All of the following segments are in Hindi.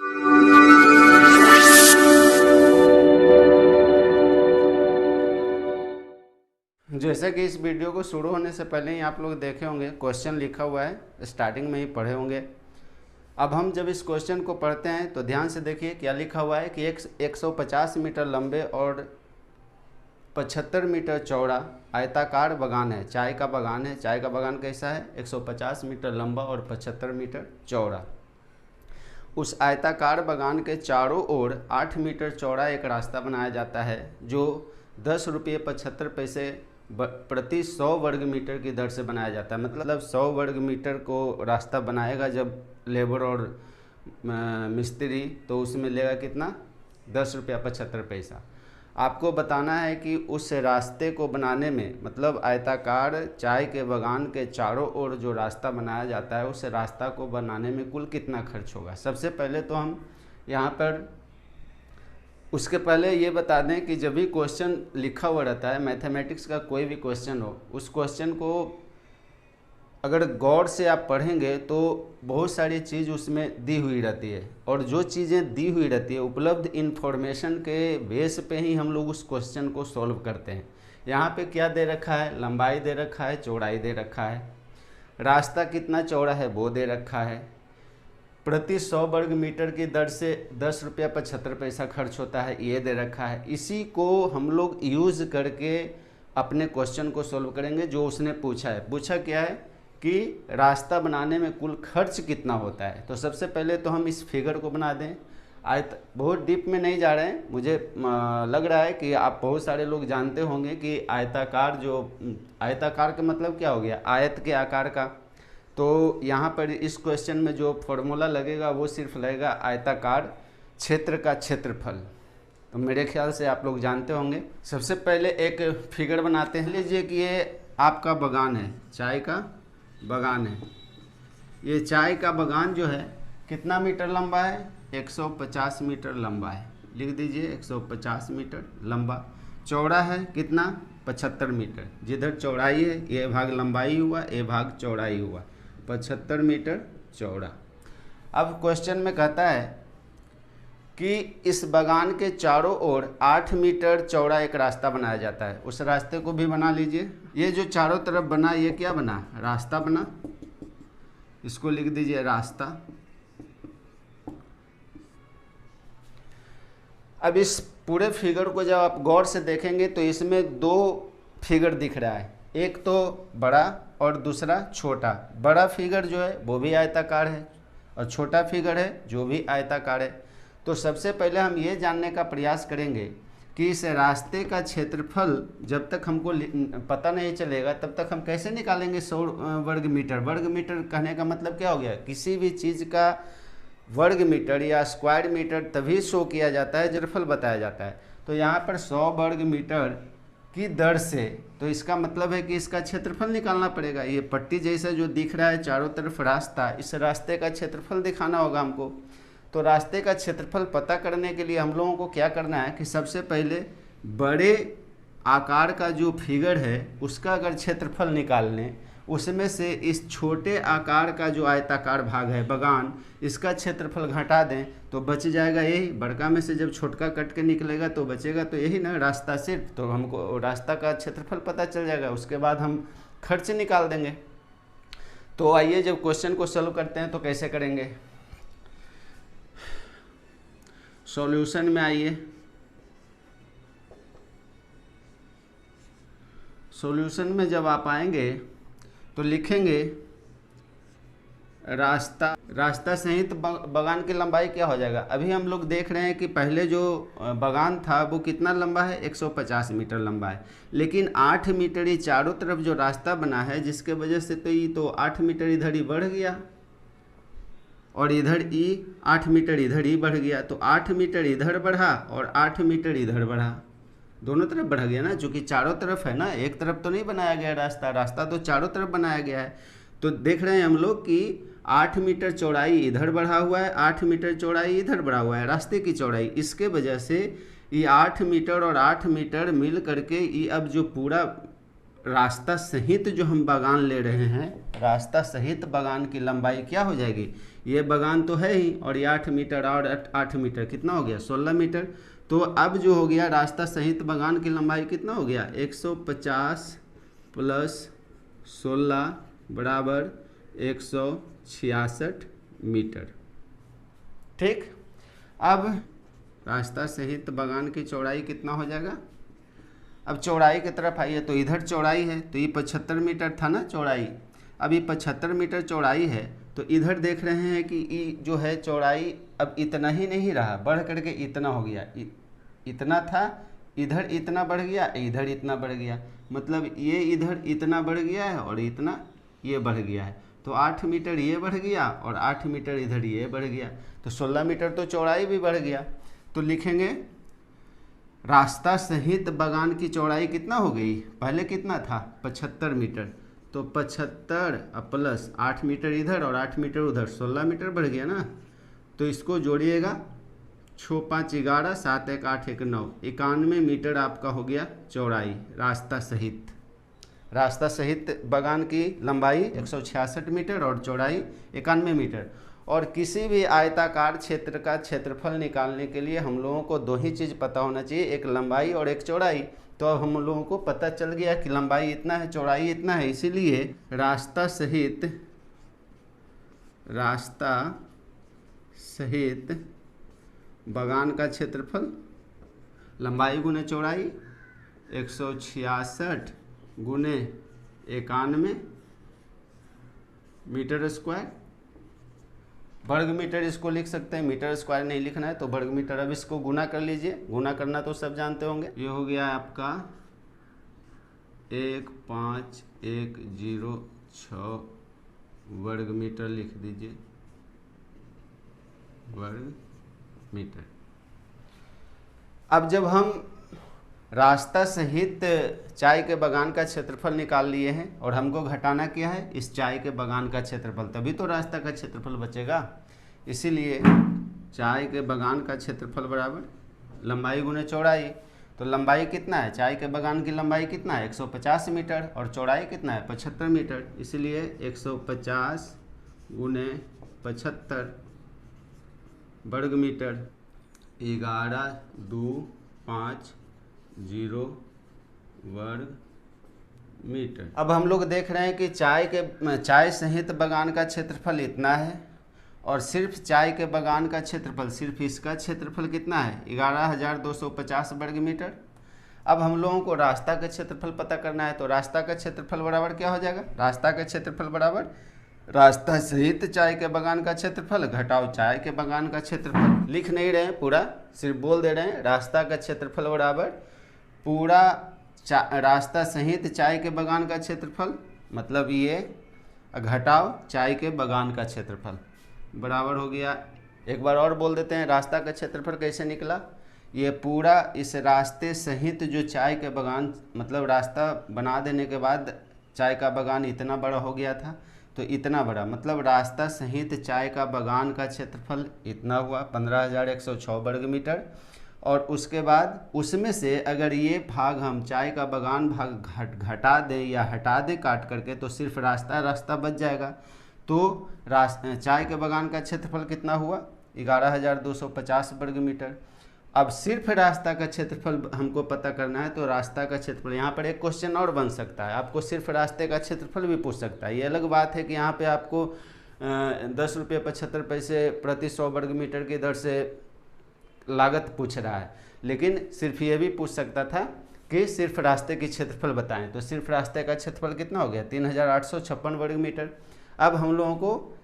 जैसे कि इस वीडियो को शुरू होने से पहले ही आप लोग देखे होंगे क्वेश्चन लिखा हुआ है, स्टार्टिंग में ही पढ़े होंगे। अब हम जब इस क्वेश्चन को पढ़ते हैं तो ध्यान से देखिए क्या लिखा हुआ है कि 150 मीटर लंबे और 75 मीटर चौड़ा आयताकार बागान है, चाय का बागान है। चाय का बागान कैसा है? 150 मीटर लंबा और 75 मीटर चौड़ा। उस आयताकार बागान के चारों ओर 8 मीटर चौड़ा एक रास्ता बनाया जाता है जो 10 रुपये 75 पैसे प्रति 100 वर्ग मीटर की दर से बनाया जाता है। मतलब 100 वर्ग मीटर को रास्ता बनाएगा जब लेबर और मिस्त्री, तो उसमें लेगा कितना? 10 रुपया 75 पैसा। आपको बताना है कि उस रास्ते को बनाने में, मतलब आयताकार चाय के बागान के चारों ओर जो रास्ता बनाया जाता है, उस रास्ता को बनाने में कुल कितना खर्च होगा। सबसे पहले तो हम यहाँ पर उसके पहले ये बता दें कि जब भी क्वेश्चन लिखा हुआ रहता है, मैथमेटिक्स का कोई भी क्वेश्चन हो, उस क्वेश्चन को अगर गौर से आप पढ़ेंगे तो बहुत सारी चीज़ उसमें दी हुई रहती है, और जो चीज़ें दी हुई रहती है उपलब्ध इन्फॉर्मेशन के बेस पे ही हम लोग उस क्वेश्चन को सॉल्व करते हैं। यहाँ पे क्या दे रखा है? लंबाई दे रखा है, चौड़ाई दे रखा है, रास्ता कितना चौड़ा है वो दे रखा है, प्रति 100 वर्ग मीटर की दर से 10 रुपया 75 पैसा खर्च होता है, ये दे रखा है। इसी को हम लोग यूज़ करके अपने क्वेश्चन को सॉल्व करेंगे जो उसने पूछा है। पूछा क्या है कि रास्ता बनाने में कुल खर्च कितना होता है। तो सबसे पहले तो हम इस फिगर को बना दें। बहुत डीप में नहीं जा रहे हैं, मुझे लग रहा है कि आप बहुत सारे लोग जानते होंगे कि आयताकार का मतलब क्या हो गया? आयत के आकार का। तो यहाँ पर इस क्वेश्चन में जो फॉर्मूला लगेगा वो सिर्फ लगेगा आयताकार क्षेत्र का क्षेत्रफल। तो मेरे ख्याल से आप लोग जानते होंगे। सबसे पहले एक फिगर बनाते हैं। लीजिए कि ये आपका बागान है, चाय का बागान है। ये चाय का बागान जो है कितना मीटर लंबा है? 150 मीटर लंबा है। लिख दीजिए 150 मीटर लंबा। चौड़ा है कितना? 75 मीटर। जिधर चौड़ाई है ये भाग लंबाई हुआ, ये भाग चौड़ाई हुआ, 75 मीटर चौड़ा। अब क्वेश्चन में कहता है कि इस बागान के चारों ओर 8 मीटर चौड़ा एक रास्ता बनाया जाता है। उस रास्ते को भी बना लीजिए। ये जो चारों तरफ बना, ये क्या बना? रास्ता बना। इसको लिख दीजिए रास्ता। अब इस पूरे फिगर को जब आप गौर से देखेंगे तो इसमें दो फिगर दिख रहा है, एक तो बड़ा और दूसरा छोटा। बड़ा फिगर जो है वो भी आयताकार है और छोटा फिगर है जो भी आयताकार है। तो सबसे पहले हम ये जानने का प्रयास करेंगे कि इस रास्ते का क्षेत्रफल जब तक हमको पता नहीं चलेगा तब तक हम कैसे निकालेंगे 100 वर्ग मीटर। वर्ग मीटर कहने का मतलब क्या हो गया? किसी भी चीज़ का वर्ग मीटर या स्क्वायर मीटर तभी शो किया जाता है, क्षेत्रफल बताया जाता है। तो यहाँ पर 100 वर्ग मीटर की दर से, तो इसका मतलब है कि इसका क्षेत्रफल निकालना पड़ेगा। ये पट्टी जैसा जो दिख रहा है चारों तरफ रास्ता, इस रास्ते का क्षेत्रफल दिखाना होगा हमको। तो रास्ते का क्षेत्रफल पता करने के लिए हम लोगों को क्या करना है कि सबसे पहले बड़े आकार का जो फिगर है उसका अगर क्षेत्रफल निकाल लें, उसमें से इस छोटे आकार का जो आयताकार भाग है बागान, इसका क्षेत्रफल घटा दें तो बच जाएगा यही। बड़का में से जब छोटका कट के निकलेगा तो बचेगा तो यही ना, रास्ता सिर्फ। तो हमको रास्ता का क्षेत्रफल पता चल जाएगा, उसके बाद हम खर्च निकाल देंगे। तो आइए जब क्वेश्चन को सॉल्व करते हैं तो कैसे करेंगे। सॉल्यूशन में आइए। सॉल्यूशन में जब आप आएंगे तो लिखेंगे रास्ता सहित बागान की लंबाई क्या हो जाएगा। अभी हम लोग देख रहे हैं कि पहले जो बागान था वो कितना लंबा है? 150 मीटर लंबा है, लेकिन 8 मीटर ही चारों तरफ जो रास्ता बना है, जिसके वजह से तो 8 मीटर इधर ही बढ़ गया और इधर ही 8 मीटर इधर ही बढ़ गया। तो 8 मीटर इधर बढ़ा और 8 मीटर इधर बढ़ा, दोनों तरफ बढ़ गया ना, क्योंकि चारों तरफ है ना, एक तरफ तो नहीं बनाया गया रास्ता तो चारों तरफ बनाया गया है। तो देख रहे हैं हम लोग कि 8 मीटर चौड़ाई इधर बढ़ा हुआ है, 8 मीटर चौड़ाई इधर बढ़ा हुआ है, रास्ते की चौड़ाई। इसके वजह से ये 8 मीटर और 8 मीटर मिल करके ये अब जो पूरा रास्ता सहित जो हम बागान ले रहे हैं, रास्ता सहित बागान की लंबाई क्या हो जाएगी, ये बागान तो है ही और ये 8 मीटर और 8 मीटर कितना हो गया 16 मीटर। तो अब जो हो गया रास्ता सहित बागान की लंबाई कितना हो गया 150 प्लस 16 बराबर 166 मीटर। ठीक, अब रास्ता सहित बागान की चौड़ाई कितना हो जाएगा। अब चौड़ाई की तरफ आइए, तो इधर चौड़ाई है तो ये 75 मीटर था ना चौड़ाई। अब ये 75 मीटर चौड़ाई है तो इधर देख रहे हैं कि ये जो है चौड़ाई अब इतना ही नहीं रहा, बढ़ करके इतना हो गया। इतना था, इधर इतना बढ़ गया, इधर इतना बढ़ गया, मतलब ये इधर इतना बढ़ गया है और इतना ये बढ़ गया है। तो 8 मीटर ये बढ़ गया और 8 मीटर इधर ये बढ़ गया, तो 16 मीटर तो चौड़ाई भी बढ़ गया। तो लिखेंगे रास्ता सहित बागान की चौड़ाई कितना हो गई, पहले कितना था 75 मीटर, तो 75 प्लस 8 मीटर इधर और 8 मीटर उधर, 16 मीटर बढ़ गया ना। तो इसको जोड़िएगा, 6 5 11 7 1 8 1 9, 91 मीटर आपका हो गया चौड़ाई रास्ता सहित। रास्ता सहित बागान की लंबाई 166 मीटर और चौड़ाई 91 मीटर। और किसी भी आयताकार क्षेत्र का क्षेत्रफल निकालने के लिए हम लोगों को दो ही चीज़ पता होना चाहिए, एक लंबाई और एक चौड़ाई। तो अब हम लोगों को पता चल गया कि लंबाई इतना है, चौड़ाई इतना है, इसीलिए रास्ता सहित बागान का क्षेत्रफल लंबाई गुने चौड़ाई 166 गुने 91 मीटर स्क्वायर। वर्ग मीटर इसको लिख सकते हैं, मीटर स्क्वायर नहीं लिखना है तो वर्ग मीटर। अब इसको गुना कर लीजिए, गुना करना तो सब जानते होंगे। ये हो गया आपका 15,106 वर्ग मीटर, लिख दीजिए वर्ग मीटर। अब जब हम रास्ता सहित चाय के बागान का क्षेत्रफल निकाल लिए हैं और हमको घटाना क्या है, इस चाय के बागान का क्षेत्रफल, तभी तो रास्ता का क्षेत्रफल बचेगा। इसीलिए चाय के बागान का क्षेत्रफल बराबर लंबाई गुने चौड़ाई। तो लंबाई कितना है, चाय के बागान की लंबाई कितना है 150 मीटर और चौड़ाई कितना है 75 मीटर, इसलिए 150 गुने 75 वर्ग मीटर 11,250 वर्ग मीटर। अब हम लोग देख रहे हैं कि चाय सहित बागान का क्षेत्रफल इतना है और सिर्फ चाय के बागान का क्षेत्रफल, सिर्फ इसका क्षेत्रफल कितना है 11,250 वर्ग मीटर। अब हम लोगों को रास्ता का क्षेत्रफल पता करना है, तो रास्ता का क्षेत्रफल बराबर क्या हो जाएगा, रास्ता का क्षेत्रफल बराबर रास्ता सहित चाय के बागान का क्षेत्रफल घटाओ चाय के बागान का क्षेत्रफल। लिख नहीं रहे हैं पूरा, सिर्फ बोल दे रहे हैं रास्ता का क्षेत्रफल बराबर पूरा रास्ता सहित चाय के बागान का क्षेत्रफल, मतलब ये घटाओ चाय के बागान का क्षेत्रफल बराबर हो गया। एक बार और बोल देते हैं रास्ता का क्षेत्रफल कैसे निकला। ये पूरा इस रास्ते सहित जो चाय के बागान, मतलब रास्ता बना देने के बाद चाय का बागान इतना बड़ा हो गया था, तो इतना बड़ा मतलब रास्ता सहित चाय का बागान का क्षेत्रफल इतना हुआ 15,106 वर्ग मीटर। और उसके बाद उसमें से अगर ये भाग हम चाय का बागान भाग घटा दें या हटा दें काट करके, तो सिर्फ रास्ता बच जाएगा। तो चाय के बागान का क्षेत्रफल कितना हुआ 11,250 वर्ग मीटर। अब सिर्फ रास्ता का क्षेत्रफल हमको पता करना है, तो रास्ता का क्षेत्रफल, यहाँ पर एक क्वेश्चन और बन सकता है, आपको सिर्फ रास्ते का क्षेत्रफल भी पूछ सकता है। ये अलग बात है कि यहाँ पे आपको 10 रुपये 75 पैसे प्रति 100 वर्ग मीटर की दर से लागत पूछ रहा है, लेकिन सिर्फ ये भी पूछ सकता था कि सिर्फ रास्ते की क्षेत्रफल बताएं। तो सिर्फ रास्ते का क्षेत्रफल कितना हो गया 3,856 वर्ग मीटर। अब हम लोगों को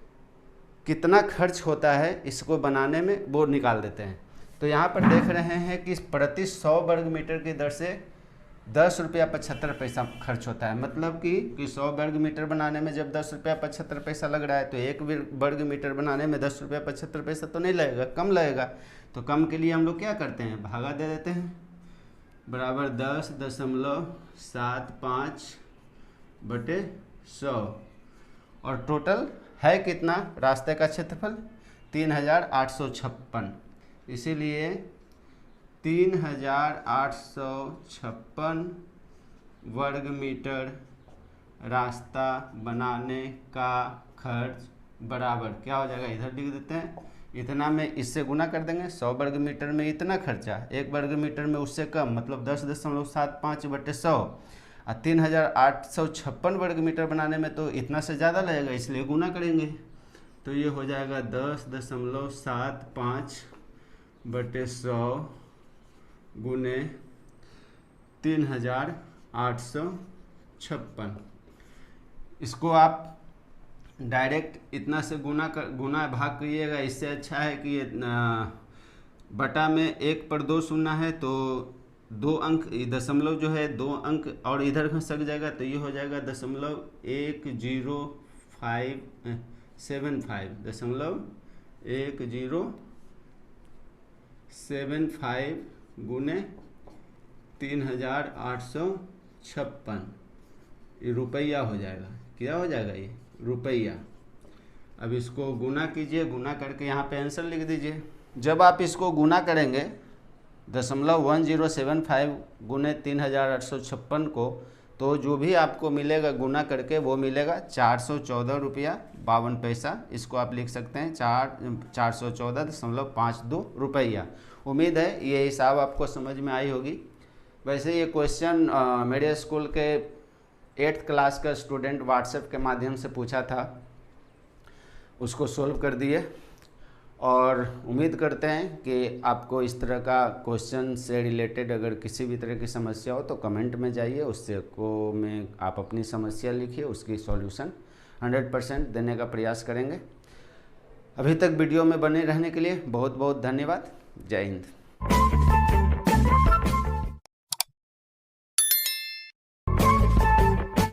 कितना खर्च होता है इसको बनाने में, वो निकाल देते हैं। तो यहाँ पर देख रहे हैं कि प्रति 100 वर्ग मीटर की दर से 10 रुपया 75 पैसा खर्च होता है। मतलब कि 100 वर्ग मीटर बनाने में जब 10 रुपया 75 पैसा लग रहा है, तो 1 वर्ग मीटर बनाने में 10 रुपया 75 पैसा तो नहीं लगेगा, कम लगेगा। तो कम के लिए हम लोग क्या करते हैं, भागा दे देते हैं, बराबर 10.75/100। और टोटल है कितना रास्ते का क्षेत्रफल 3,856, इसीलिए 3,856 वर्ग मीटर रास्ता बनाने का खर्च बराबर क्या हो जाएगा, इधर लिख देते हैं, इतना में इससे गुना कर देंगे। 100 वर्ग मीटर में इतना खर्चा, 1 वर्ग मीटर में उससे कम, मतलब 10.75/100 और 3856 वर्ग मीटर बनाने में तो इतना से ज़्यादा लगेगा, इसलिए गुना करेंगे। तो ये हो जाएगा 10.75/100 गुने 3856। इसको आप डायरेक्ट इतना से गुना भाग करिएगा, इससे अच्छा है कि ये बटा में 1 पर 2 शून्य है तो 2 अंक, दशमलव जो है 2 अंक और इधर खसक जाएगा, तो ये हो जाएगा 0.1075 गुने 3856, ये रुपया हो जाएगा। क्या हो जाएगा, ये रुपया। अब इसको गुना कीजिए, गुना करके यहाँ पे आंसर लिख दीजिए। जब आप इसको गुना करेंगे 0.1075 गुने 3856 को, तो जो भी आपको मिलेगा गुना करके वो मिलेगा 414 रुपया 52 पैसा। इसको आप लिख सकते हैं 414.52 रुपया। उम्मीद है ये हिसाब आपको समझ में आई होगी। वैसे ये क्वेश्चन मेरे स्कूल के 8th क्लास का स्टूडेंट व्हाट्सएप के माध्यम से पूछा था, उसको सोल्व कर दिए, और उम्मीद करते हैं कि आपको इस तरह का क्वेश्चन से रिलेटेड अगर किसी भी तरह की समस्या हो तो कमेंट में जाइए, उससे को में आप अपनी समस्या लिखिए, उसकी सॉल्यूशन 100% देने का प्रयास करेंगे। अभी तक वीडियो में बने रहने के लिए बहुत बहुत धन्यवाद। जय हिंद।